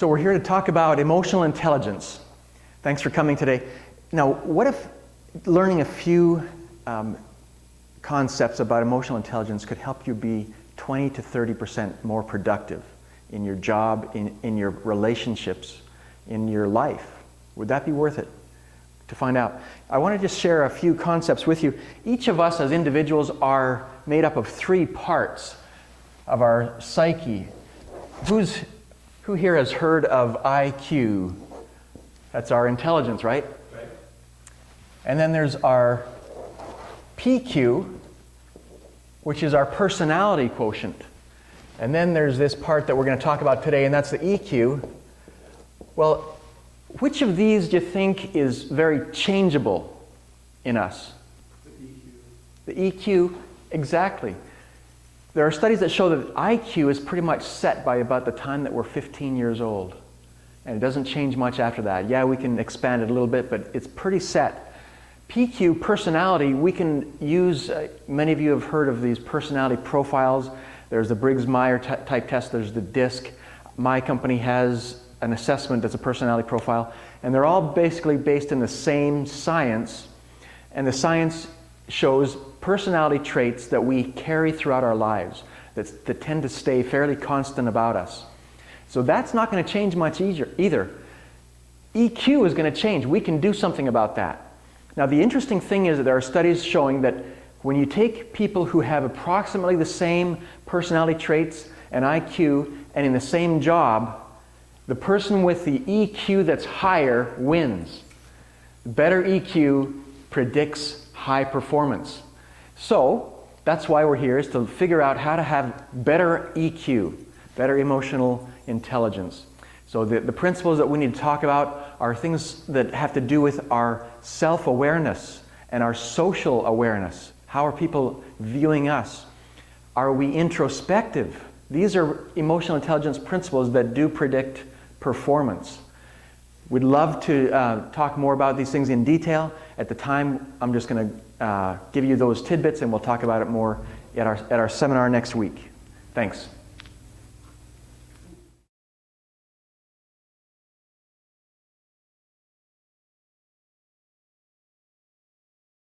So we're here to talk about emotional intelligence. Thanks for coming today. Now, what if learning a few concepts about emotional intelligence could help you be 20 to 30% more productive in your job, in your relationships, in your life? Would that be worth it? To find out, I want to just share a few concepts with you. Each of us as individuals are made up of three parts of our psyche. Who here has heard of IQ? That's our intelligence, right? Right. And then there's our PQ, which is our personality quotient. And then there's this part that we're going to talk about today, and that's the EQ. Well, which of these do you think is very changeable in us? The EQ. The EQ, exactly. There are studies that show that IQ is pretty much set by about the time that we're 15 years old. And it doesn't change much after that. Yeah, we can expand it a little bit, but it's pretty set. PQ, personality, we can use, many of you have heard of these personality profiles. There's the Briggs-Meyer type test, there's the DISC. My company has an assessment that's a personality profile. And they're all basically based in the same science. And the science shows personality traits that we carry throughout our lives that tend to stay fairly constant about us. So that's not going to change much either. EQ is going to change. We can do something about that. Now the interesting thing is that there are studies showing that when you take people who have approximately the same personality traits and IQ and in the same job, the person with the EQ that's higher wins. Better EQ predicts high performance. So that's why we're here, is to figure out how to have better EQ, better emotional intelligence. So the principles that we need to talk about are things that have to do with our self-awareness and our social awareness. How are people viewing us? Are we introspective? These are emotional intelligence principles that do predict performance. We'd love to talk more about these things in detail. At the time, I'm just going to give you those tidbits, and we'll talk about it more at our seminar next week. Thanks.